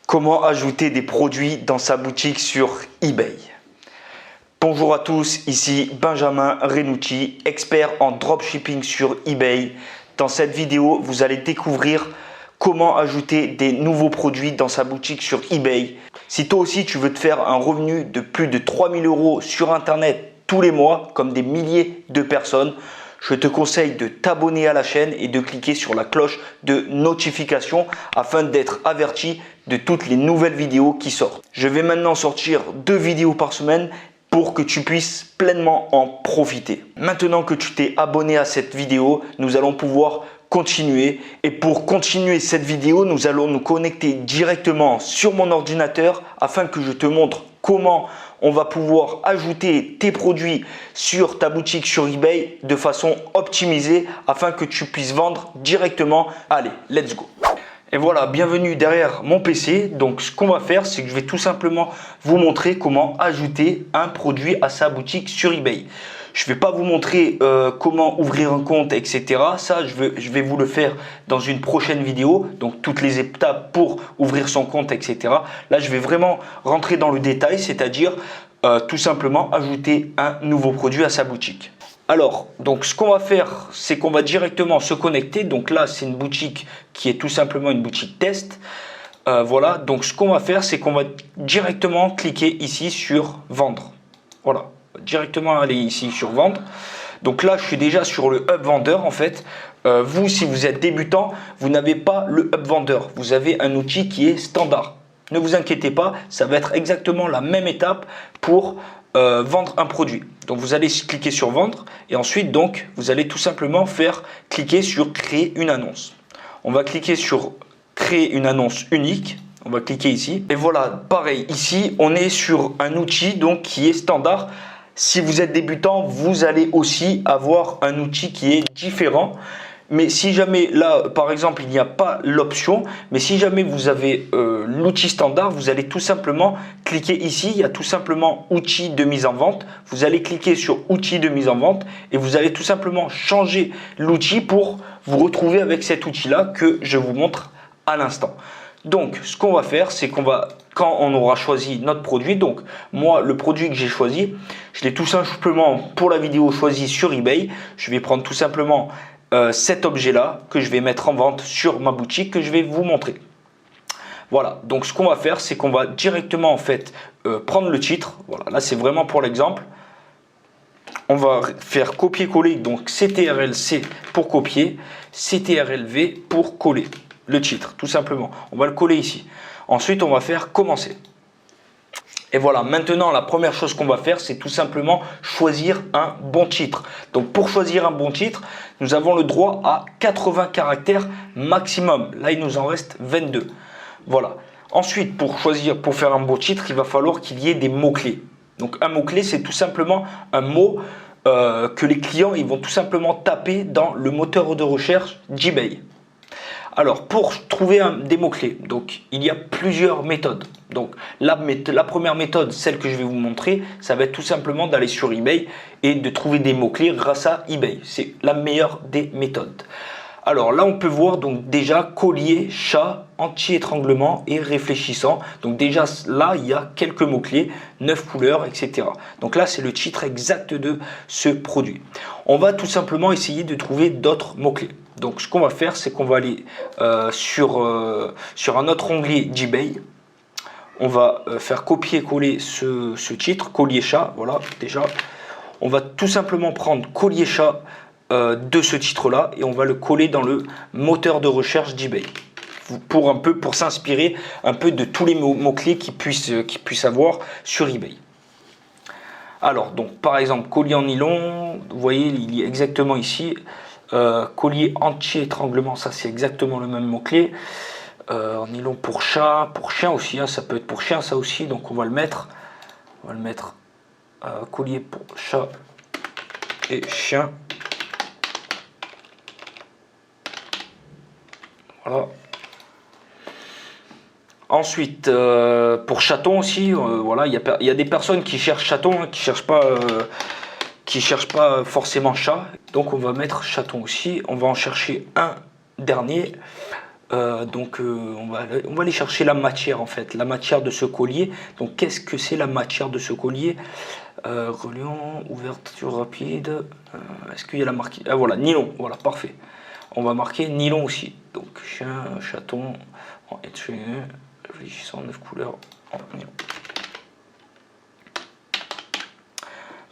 Comment ajouter des produits dans sa boutique sur eBay? Bonjour à tous, ici Benjamin Renucci, expert en dropshipping sur eBay. Dans cette vidéo, vous allez découvrir comment ajouter des nouveaux produits dans sa boutique sur eBay. Si toi aussi tu veux te faire un revenu de plus de 3000 € sur internet tous les mois, comme des milliers de personnes, je te conseille de t'abonner à la chaîne et de cliquer sur la cloche de notification afin d'être averti de toutes les nouvelles vidéos qui sortent. Je vais maintenant sortir 2 vidéos par semaine pour que tu puisses pleinement en profiter. Maintenant que tu t'es abonné à cette vidéo, nous allons pouvoir continuer. Et pour continuer cette vidéo, nous allons nous connecter directement sur mon ordinateur afin que je te montre comment on va pouvoir ajouter tes produits sur ta boutique sur eBay de façon optimisée afin que tu puisses vendre directement. Allez, let's go! Et voilà, bienvenue derrière mon PC. Donc ce qu'on va faire, c'est que je vais tout simplement vous montrer comment ajouter un produit à sa boutique sur eBay. Je ne vais pas vous montrer comment ouvrir un compte, etc. Ça, je vais vous le faire dans une prochaine vidéo. Donc toutes les étapes pour ouvrir son compte, etc. Là, je vais vraiment rentrer dans le détail, c'est-à-dire tout simplement ajouter un nouveau produit à sa boutique. Alors, donc ce qu'on va faire, c'est qu'on va directement se connecter. Donc là, c'est une boutique qui est tout simplement une boutique test. Voilà, donc ce qu'on va faire, c'est qu'on va directement cliquer ici sur vendre. Voilà, directement aller ici sur vendre. Donc là, je suis déjà sur le hub vendeur en fait. Vous, si vous êtes débutant, vous n'avez pas le hub vendeur. Vous avez un outil qui est standard. Ne vous inquiétez pas, ça va être exactement la même étape pour vendre un produit. Donc vous allez cliquer sur vendre et ensuite donc vous allez tout simplement cliquer sur créer une annonce. On va cliquer sur créer une annonce unique. On va cliquer ici et voilà, pareil ici on est sur un outil donc qui est standard. Si vous êtes débutant, vous allez aussi avoir un outil qui est différent. Mais si jamais là, par exemple, il n'y a pas l'option, mais si jamais vous avez l'outil standard, vous allez tout simplement cliquer ici. Il y a tout simplement outils de mise en vente. Vous allez cliquer sur outils de mise en vente et vous allez tout simplement changer l'outil pour vous retrouver avec cet outil-là que je vous montre à l'instant. Donc, ce qu'on va faire, c'est qu'on va, quand on aura choisi notre produit, donc moi, le produit que j'ai choisi, je l'ai tout simplement pour la vidéo choisi sur eBay. Je vais prendre tout simplement cet objet-là que je vais mettre en vente sur ma boutique que je vais vous montrer. Voilà, donc ce qu'on va faire, c'est qu'on va directement en fait prendre le titre. Voilà, là c'est vraiment pour l'exemple. On va faire copier-coller, donc CTRL-C pour copier, CTRL-V pour coller le titre, tout simplement. On va le coller ici. Ensuite, on va faire commencer. Et voilà, maintenant la première chose qu'on va faire, c'est tout simplement choisir un bon titre. Donc pour choisir un bon titre, nous avons le droit à 80 caractères maximum. Là, il nous en reste 22. Voilà. Ensuite, pour faire un bon titre, il va falloir qu'il y ait des mots-clés. Donc un mot-clé, c'est tout simplement un mot que les clients ils vont tout simplement taper dans le moteur de recherche d'eBay. Alors, pour trouver des mots-clés, donc il y a plusieurs méthodes. Donc, la première méthode, celle que je vais vous montrer, ça va être tout simplement d'aller sur eBay et de trouver des mots-clés grâce à eBay. C'est la meilleure des méthodes. Alors là, on peut voir donc déjà collier, chat, anti-étranglement et réfléchissant. Donc déjà là, il y a quelques mots-clés, 9 couleurs, etc. Donc là, c'est le titre exact de ce produit. On va tout simplement essayer de trouver d'autres mots-clés. Donc ce qu'on va faire, c'est qu'on va aller sur un autre onglet d'eBay. On va faire copier-coller ce titre, collier chat. Voilà, déjà. On va tout simplement prendre collier chat de ce titre-là et on va le coller dans le moteur de recherche d'eBay. Pour s'inspirer un peu de tous les mots-clés qu'ils puissent avoir sur eBay. Alors, donc par exemple, collier en nylon, vous voyez, il est exactement ici. Collier anti-étranglement, ça c'est exactement le même mot-clé. En nylon pour chat, pour chien aussi, hein, ça peut être pour chien ça aussi, donc on va le mettre. Collier pour chat et chien. Voilà. Ensuite, pour chaton aussi, voilà, il y a des personnes qui cherchent chaton, hein, qui cherchent pas forcément chat. Donc on va mettre chaton aussi. On va en chercher un dernier. On va aller chercher la matière en fait, la matière de ce collier. Donc qu'est-ce que c'est la matière de ce collier? Reliant, ouverture rapide. Est-ce qu'il y a la marque? Ah voilà, nylon, voilà, parfait. On va marquer nylon aussi. Donc chien, chaton, en étui, réfléchissant, 9 couleurs en nylon.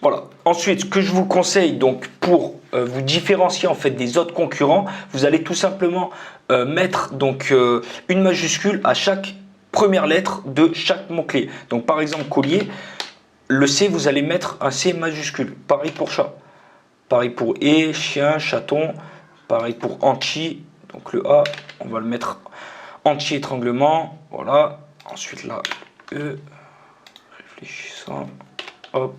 Voilà. Ensuite, ce que je vous conseille donc pour vous différencier en fait des autres concurrents, vous allez tout simplement mettre donc une majuscule à chaque première lettre de chaque mot-clé. Donc par exemple collier, le C vous allez mettre un C majuscule. Pareil pour chat, pareil pour chien, chaton, pareil pour anti. Donc le A, on va le mettre anti-étranglement. Voilà. Ensuite là, E, réfléchissant, hop.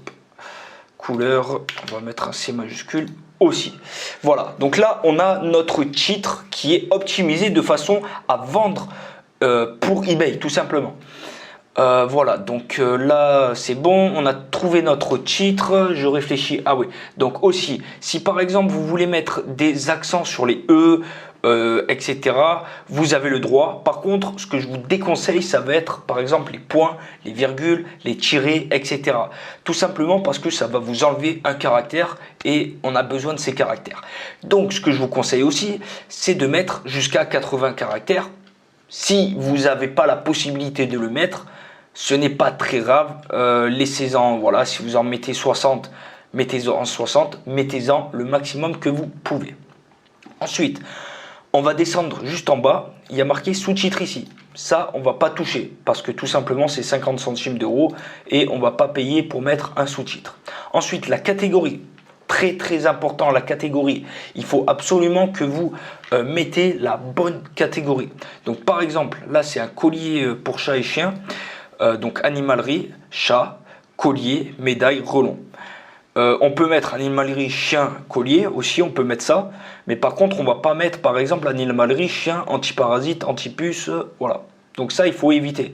Couleur, on va mettre un C majuscule aussi. Voilà, donc là on a notre titre qui est optimisé de façon à vendre pour eBay tout simplement. Voilà, donc là c'est bon, on a trouvé notre titre. Je réfléchis, ah oui, donc aussi si par exemple vous voulez mettre des accents sur les E, etc., vous avez le droit. Par contre, ce que je vous déconseille, ça va être par exemple les points, les virgules, les tirés, etc. Tout simplement parce que ça va vous enlever un caractère et on a besoin de ces caractères. Donc ce que je vous conseille aussi, c'est de mettre jusqu'à 80 caractères. Si vous n'avez pas la possibilité de le mettre, ce n'est pas très grave, laissez-en, voilà, si vous en mettez 60, mettez-en 60, mettez-en le maximum que vous pouvez. Ensuite, on va descendre juste en bas, il y a marqué sous-titre ici. Ça, on ne va pas toucher parce que tout simplement, c'est 50 centimes d'euros et on ne va pas payer pour mettre un sous-titre. Ensuite, la catégorie. Très très important, la catégorie. Il faut absolument que vous mettez la bonne catégorie. Donc par exemple, là c'est un collier pour chat et chien. Donc animalerie, chat, collier, médaille, relon. On peut mettre animalerie, chien, collier aussi, on peut mettre ça. Mais par contre, on ne va pas mettre par exemple animalerie, chien, antiparasite, antipuce, voilà. Donc ça, il faut éviter.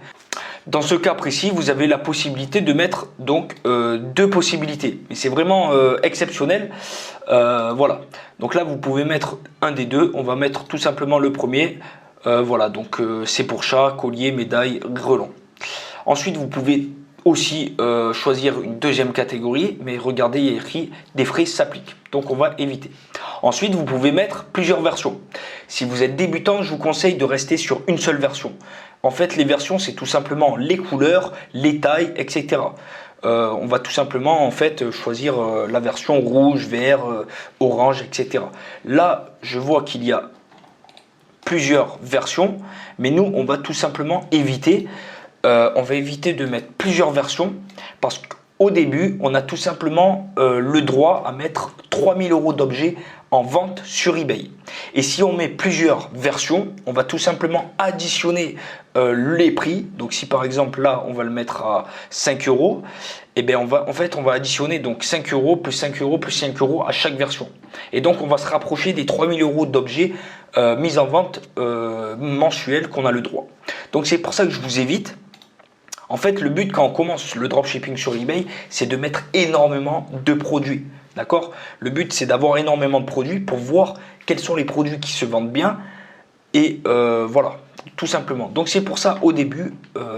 Dans ce cas précis, vous avez la possibilité de mettre donc deux possibilités. Mais c'est vraiment exceptionnel. Voilà. Donc là, vous pouvez mettre un des deux. On va mettre tout simplement le premier. Voilà, donc c'est pour chat, collier, médaille, relon. Ensuite, vous pouvez aussi choisir une deuxième catégorie, mais regardez, il y a écrit des frais s'appliquent. Donc on va éviter. Ensuite, vous pouvez mettre plusieurs versions. Si vous êtes débutant, je vous conseille de rester sur une seule version. En fait, les versions, c'est tout simplement les couleurs, les tailles, etc. On va tout simplement en fait choisir la version rouge, vert, orange, etc. Là, je vois qu'il y a plusieurs versions, mais nous, on va tout simplement éviter. On va éviter de mettre plusieurs versions parce qu'au début, on a tout simplement le droit à mettre 3000 € d'objets en vente sur eBay. Et si on met plusieurs versions, on va tout simplement additionner les prix. Donc si par exemple là, on va le mettre à 5 €, et bien on va additionner donc 5 € plus 5 € plus 5 € à chaque version. Et donc on va se rapprocher des 3000 € d'objets mis en vente mensuels qu'on a le droit. Donc c'est pour ça que je vous évite. En fait, le but quand on commence le dropshipping sur eBay, c'est de mettre énormément de produits. D'accord? Le but, c'est d'avoir énormément de produits pour voir quels sont les produits qui se vendent bien. Et voilà, tout simplement. Donc c'est pour ça, au début,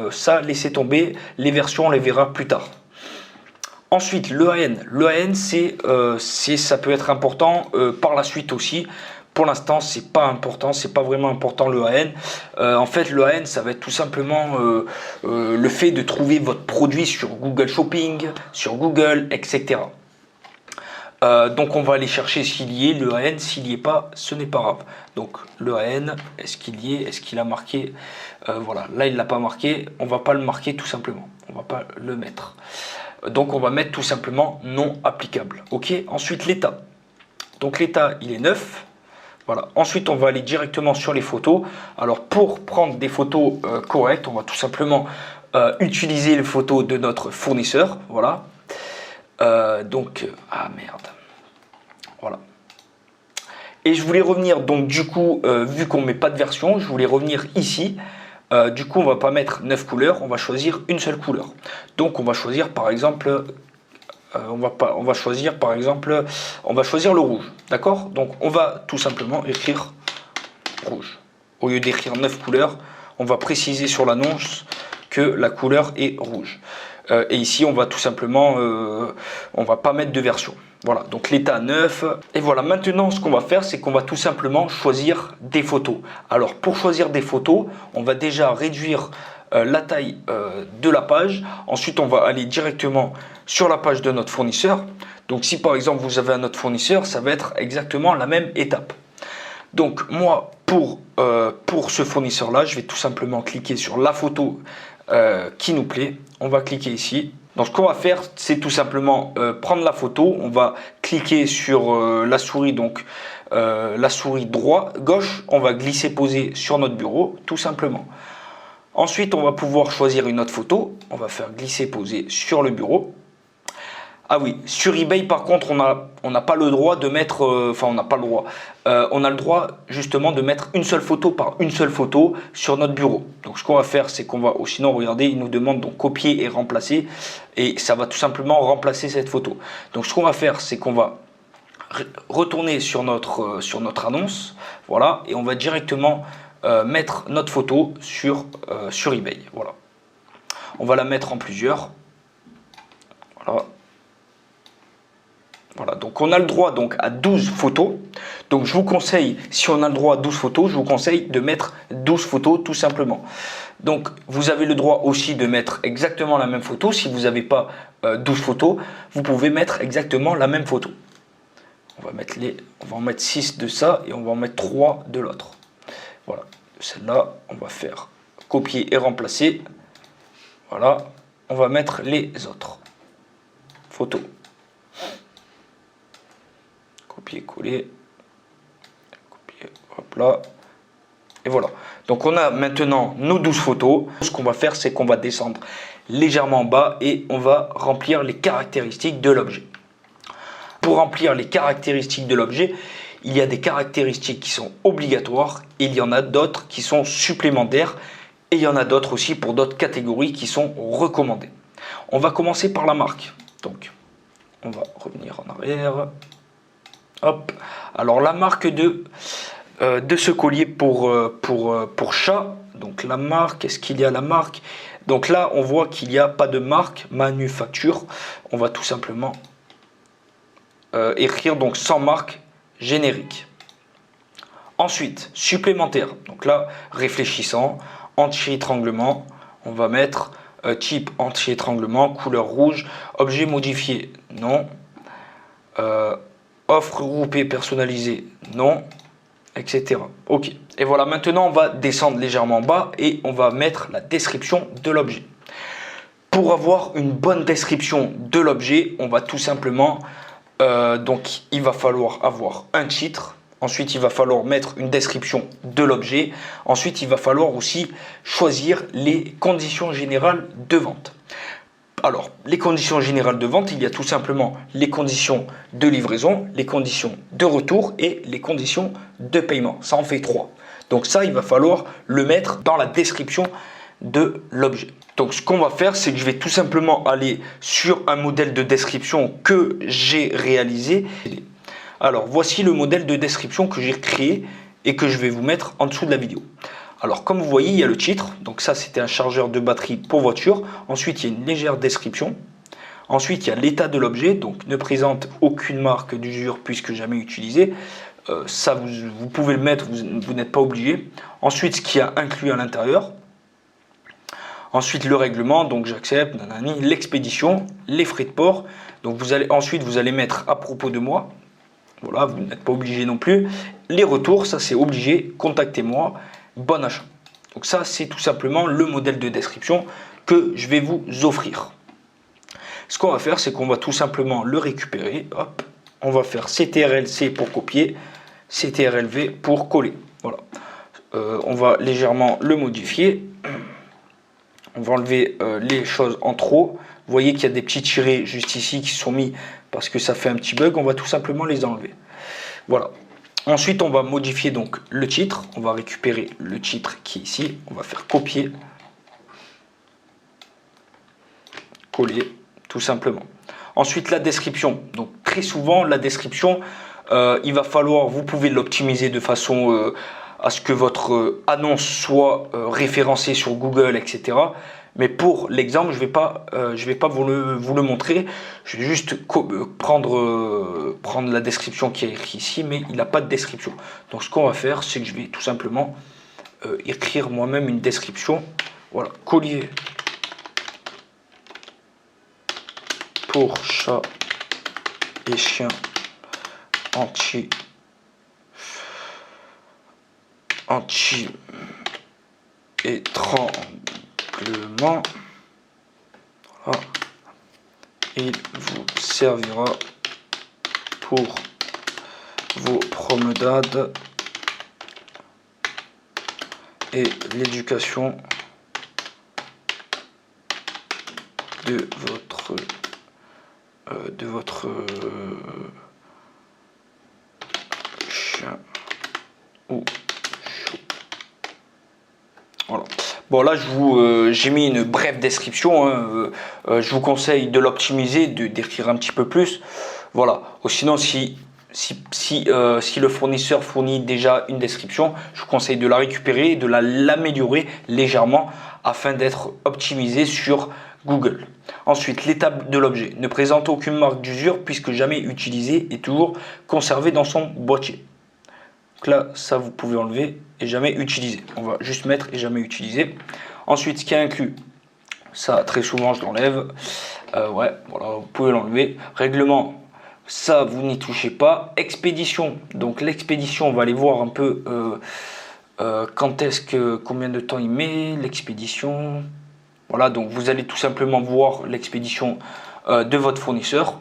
ça, laissez tomber. Les versions, on les verra plus tard. Ensuite, l'EAN. L'EAN, ça peut être important par la suite aussi. Pour l'instant, c'est pas important, c'est pas vraiment important l'EAN. En fait, l'EAN, ça va être tout simplement le fait de trouver votre produit sur Google Shopping, sur Google, etc. Donc, on va aller chercher s'il y est l'EAN. S'il n'y est pas, ce n'est pas grave. Donc, l'EAN, est-ce qu'il y est? Est-ce qu'il a marqué? Voilà, là, il l'a pas marqué. On va pas le marquer tout simplement. On va pas le mettre. Donc, on va mettre tout simplement non applicable. Ok. Ensuite, l'état. Donc, l'état, il est 9. Voilà. Ensuite, on va aller directement sur les photos. Alors, pour prendre des photos correctes, on va tout simplement utiliser les photos de notre fournisseur. Voilà. Ah merde. Voilà. Et je voulais revenir, donc du coup, vu qu'on ne met pas de version, je voulais revenir ici. Du coup, on ne va pas mettre 9 couleurs, on va choisir une seule couleur. Donc, on va choisir par exemple... on va choisir le rouge, d'accord? Donc on va tout simplement écrire rouge, au lieu d'écrire 9 couleurs, on va préciser sur l'annonce que la couleur est rouge. Et ici, on va tout simplement, on va pas mettre de version. Voilà, donc l'état 9. Et voilà, maintenant, ce qu'on va faire, c'est qu'on va tout simplement choisir des photos. Alors, pour choisir des photos, on va déjà réduire la taille de la page. Ensuite, on va aller directement sur la page de notre fournisseur. Donc, si par exemple, vous avez un autre fournisseur, ça va être exactement la même étape. Donc, moi, pour ce fournisseur-là, je vais tout simplement cliquer sur la photo qui nous plaît. On va cliquer ici. Donc ce qu'on va faire, c'est tout simplement prendre la photo. On va cliquer sur la souris, donc la souris gauche. On va glisser poser sur notre bureau, tout simplement. Ensuite, on va pouvoir choisir une autre photo. On va faire glisser poser sur le bureau. Ah oui, sur eBay par contre on n'a pas le droit de mettre, on n'a pas le droit, on a le droit justement de mettre une seule photo par une seule photo sur notre bureau. Donc ce qu'on va faire, c'est qu'on va, sinon regardez, il nous demande donc copier et remplacer, et ça va tout simplement remplacer cette photo. Donc ce qu'on va faire, c'est qu'on va retourner sur notre annonce, voilà, et on va directement mettre notre photo sur eBay, voilà. On va la mettre en plusieurs, voilà. Voilà, donc on a le droit donc à 12 photos. Donc je vous conseille, si on a le droit à 12 photos, je vous conseille de mettre 12 photos tout simplement. Donc vous avez le droit aussi de mettre exactement la même photo. Si vous n'avez pas 12 photos, vous pouvez mettre exactement la même photo. On va en mettre 6 de ça et on va en mettre 3 de l'autre. Voilà, celle-là, on va faire copier et remplacer. Voilà, on va mettre les autres photos. Copier-coller, copier, hop là, et voilà. Donc on a maintenant nos 12 photos. Ce qu'on va faire, c'est qu'on va descendre légèrement en bas et on va remplir les caractéristiques de l'objet. Pour remplir les caractéristiques de l'objet, il y a des caractéristiques qui sont obligatoires, et il y en a d'autres qui sont supplémentaires, et il y en a d'autres aussi pour d'autres catégories qui sont recommandées. On va commencer par la marque. Donc on va revenir en arrière. Hop. Alors la marque de ce collier pour chat, donc la marque, est-ce qu'il y a la marque? Donc là on voit qu'il n'y a pas de marque, manufacture. On va tout simplement écrire donc sans marque, générique. Ensuite, supplémentaire, donc là réfléchissant, anti-étranglement, on va mettre type anti-étranglement, couleur rouge, objet modifié, non. Offre regroupée personnalisée, non, etc. Ok. Et voilà, maintenant on va descendre légèrement en bas et on va mettre la description de l'objet. Pour avoir une bonne description de l'objet, on va tout simplement, donc il va falloir avoir un titre. Ensuite, il va falloir mettre une description de l'objet. Ensuite, il va falloir aussi choisir les conditions générales de vente. Alors, les conditions générales de vente, il y a tout simplement les conditions de livraison, les conditions de retour et les conditions de paiement. Ça en fait 3. Donc ça, il va falloir le mettre dans la description de l'objet. Donc ce qu'on va faire, c'est que je vais tout simplement aller sur un modèle de description que j'ai réalisé. Alors, voici le modèle de description que j'ai créé et que je vais vous mettre en dessous de la vidéo. Alors comme vous voyez, il y a le titre, donc ça c'était un chargeur de batterie pour voiture. Ensuite il y a une légère description. Ensuite il y a l'état de l'objet, donc ne présente aucune marque d'usure puisque jamais utilisé. Ça vous pouvez le mettre, vous n'êtes pas obligé. Ensuite ce qu'il y a inclus à l'intérieur. Ensuite le règlement, donc j'accepte, l'expédition, les frais de port. Donc ensuite vous allez mettre à propos de moi. Voilà, vous n'êtes pas obligé non plus. Les retours, ça c'est obligé, contactez-moi. Bon achat. Donc ça c'est tout simplement le modèle de description que je vais vous offrir. Ce qu'on va faire, c'est qu'on va tout simplement le récupérer. Hop, on va faire CTRL-C pour copier, CTRL-V pour coller. Voilà. On va légèrement le modifier. On va enlever les choses en trop. Vous voyez qu'il y a des petits tirets juste ici qui sont mis parce que ça fait un petit bug. On va tout simplement les enlever. Voilà. Ensuite, on va modifier donc le titre. On va récupérer le titre qui est ici. On va faire copier, coller, tout simplement. Ensuite, la description. Donc, très souvent, la description, il va falloir, vous pouvez l'optimiser de façon à ce que votre annonce soit référencée sur Google, etc. Mais pour l'exemple, je vais pas vous le montrer. Je vais juste prendre la description qui est écrite ici, mais il n'a pas de description. Donc ce qu'on va faire, c'est que je vais tout simplement écrire moi-même une description. Voilà, collier pour chat et chien anti-étranglement. Voilà. Il vous servira pour vos promenades et l'éducation de votre chien ou chou. Voilà. Bon, là j'ai mis une brève description, hein. Je vous conseille de l'optimiser, d'écrire un petit peu plus. Voilà. Ou sinon, si le fournisseur fournit déjà une description, je vous conseille de la récupérer et de l'améliorer légèrement afin d'être optimisé sur Google. Ensuite, l'étape de l'objet. Ne présente aucune marque d'usure puisque jamais utilisé et toujours conservé dans son boîtier. Donc là, ça vous pouvez enlever et jamais utilisé. On va juste mettre et jamais utilisé. Ensuite, ce qui est inclus, ça très souvent je l'enlève. Ouais, voilà, vous pouvez l'enlever. Règlement. Ça, vous n'y touchez pas. Expédition. Donc l'expédition, on va aller voir un peu combien de temps il met l'expédition. Voilà, donc vous allez tout simplement voir l'expédition de votre fournisseur.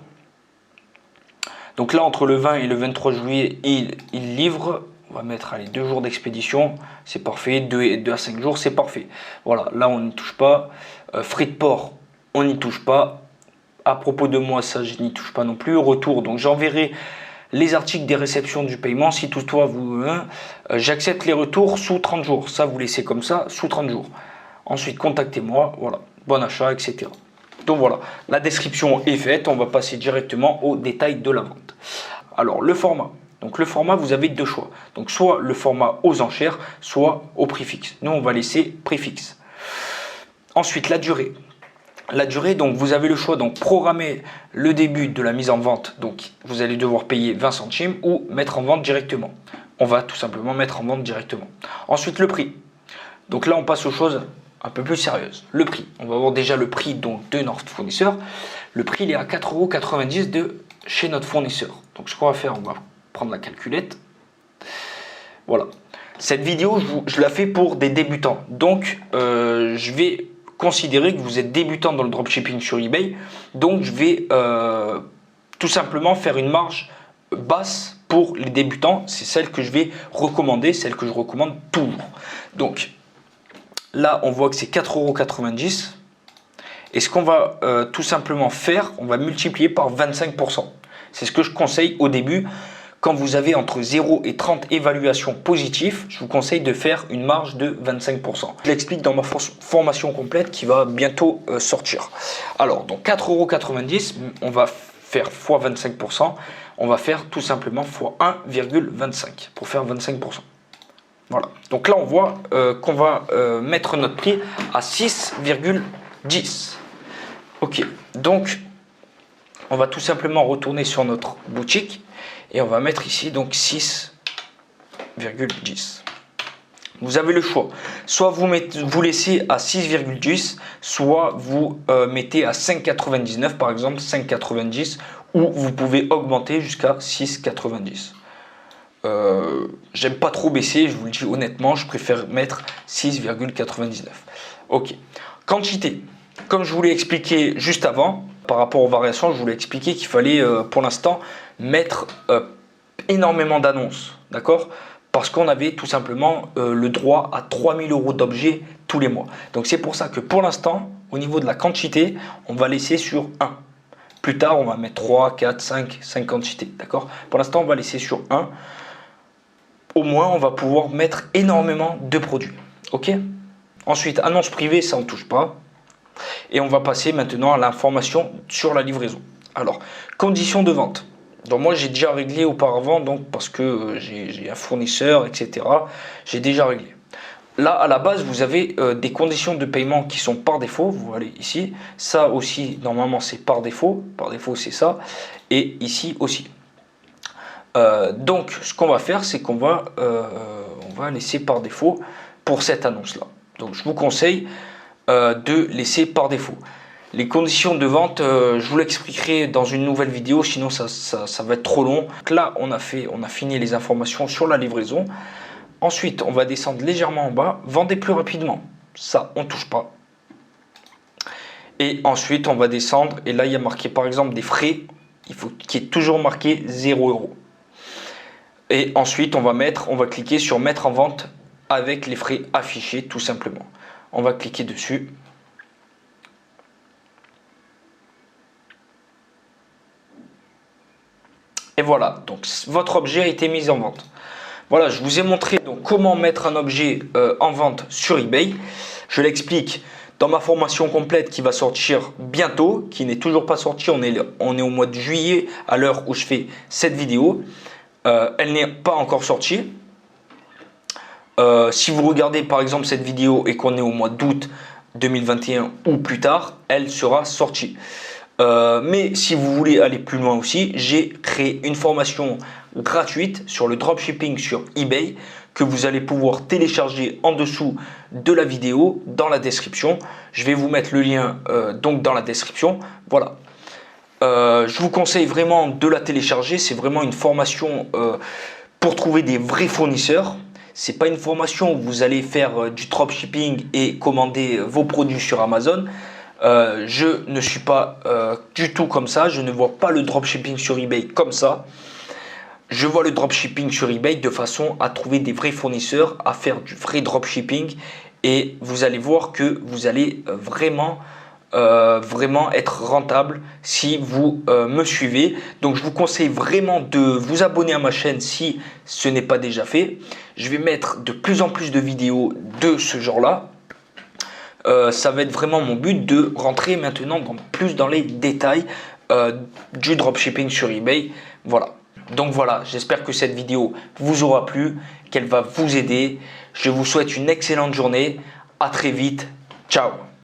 Donc là, entre le 20 et le 23 juillet, il livre. On va mettre allez, 2 jours d'expédition, c'est parfait. 2 à 5 jours, c'est parfait. Voilà, là on n'y touche pas. Frais de port, on n'y touche pas. À propos de moi, ça je n'y touche pas non plus. Retour, donc j'enverrai les articles des réceptions du paiement. Si toutefois vous j'accepte les retours sous 30 jours. Ça vous laissez comme ça, sous 30 jours. Ensuite, contactez-moi, voilà, bon achat, etc. Donc voilà, la description est faite. On va passer directement aux détails de la vente. Alors le format. Donc le format, vous avez 2 choix. Donc soit le format aux enchères, soit au prix fixe. Nous, on va laisser prix fixe. Ensuite, la durée. La durée, donc vous avez le choix, donc programmer le début de la mise en vente, donc vous allez devoir payer 20 centimes ou mettre en vente directement. On va tout simplement mettre en vente directement. Ensuite, le prix. Donc là, on passe aux choses un peu plus sérieuses. Le prix, on va voir déjà le prix donc, de notre fournisseur. Le prix, il est à 4,90 € de chez notre fournisseur. Donc ce qu'on va faire, on va prendre la calculette. Voilà. Cette vidéo, je la fais pour des débutants. Donc, je vais considérer que vous êtes débutant dans le dropshipping sur eBay. Donc, je vais tout simplement faire une marge basse pour les débutants. C'est celle que je vais recommander, celle que je recommande toujours. Donc, là, on voit que c'est 4,90 €. Et ce qu'on va tout simplement faire, on va multiplier par 25%. C'est ce que je conseille au début. Quand vous avez entre 0 et 30 évaluations positives, je vous conseille de faire une marge de 25%. Je l'explique dans ma formation complète qui va bientôt sortir. Alors, donc 4,90 €, on va faire x 25%. On va faire tout simplement x 1,25 pour faire 25%. Voilà. Donc là, on voit qu'on va mettre notre prix à 6,10. Ok. Donc, on va tout simplement retourner sur notre boutique. Et on va mettre ici donc 6,10. Vous avez le choix. Soit vous laissez à 6,10, soit vous mettez à 5,99 par exemple, 5,90, ou vous pouvez augmenter jusqu'à 6,90. J'aime pas trop baisser, je vous le dis honnêtement, je préfère mettre 6,99. Ok. Quantité. Comme je vous l'ai expliqué juste avant, par rapport aux variations, je voulais expliquer qu'il fallait pour l'instant mettre énormément d'annonces, d'accord? Parce qu'on avait tout simplement le droit à 3000 € d'objets tous les mois. Donc c'est pour ça que pour l'instant, au niveau de la quantité, on va laisser sur 1. Plus tard, on va mettre 3, 4, 5 quantités, d'accord? Pour l'instant, on va laisser sur 1. Au moins, on va pouvoir mettre énormément de produits, ok? Ensuite, annonce privée, ça on ne touche pas. Et on va passer maintenant à l'information sur la livraison. Alors, conditions de vente. Donc moi j'ai déjà réglé auparavant, donc parce que j'ai un fournisseur, etc. J'ai déjà réglé. Là à la base vous avez des conditions de paiement qui sont par défaut. Vous voyez ici, ça aussi normalement c'est par défaut. Par défaut c'est ça. Et ici aussi. Donc ce qu'on va faire c'est qu'on va, on va laisser par défaut pour cette annonce là. Donc je vous conseille de laisser par défaut. Les conditions de vente, je vous l'expliquerai dans une nouvelle vidéo, sinon ça va être trop long. Donc là, on a fini les informations sur la livraison. Ensuite, on va descendre légèrement en bas. Vendez plus rapidement. Ça, on ne touche pas. Et ensuite, on va descendre. Et là, il y a marqué par exemple des frais. Il faut qu'il y ait toujours marqué 0 €. Et ensuite, on va cliquer sur mettre en vente avec les frais affichés, tout simplement. On va cliquer dessus. Et voilà, donc votre objet a été mis en vente. Voilà, je vous ai montré donc comment mettre un objet en vente sur eBay. Je l'explique dans ma formation complète qui va sortir bientôt, qui n'est toujours pas sortie. On est au mois de juillet à l'heure où je fais cette vidéo. Elle n'est pas encore sortie. Si vous regardez par exemple cette vidéo et qu'on est au mois d'août 2021 ou plus tard, elle sera sortie. Mais si vous voulez aller plus loin aussi, j'ai créé une formation gratuite sur le dropshipping sur eBay que vous allez pouvoir télécharger en dessous de la vidéo dans la description. Je vais vous mettre le lien donc dans la description. Voilà. Je vous conseille vraiment de la télécharger. C'est vraiment une formation pour trouver des vrais fournisseurs. C'est pas une formation où vous allez faire du dropshipping et commander vos produits sur Amazon. Je ne suis pas du tout comme ça. Je ne vois pas le dropshipping sur eBay comme ça. Je vois le dropshipping sur eBay de façon à trouver des vrais fournisseurs, à faire du vrai dropshipping. Et vous allez voir que vous allez vraiment être rentable si vous me suivez. Donc je vous conseille vraiment de vous abonner à ma chaîne si ce n'est pas déjà fait. Je vais mettre de plus en plus de vidéos de ce genre là. Ça va être vraiment mon but de rentrer maintenant plus dans les détails du dropshipping sur eBay. Voilà. Donc voilà, j'espère que cette vidéo vous aura plu, qu'elle va vous aider. Je vous souhaite une excellente journée. À très vite. Ciao.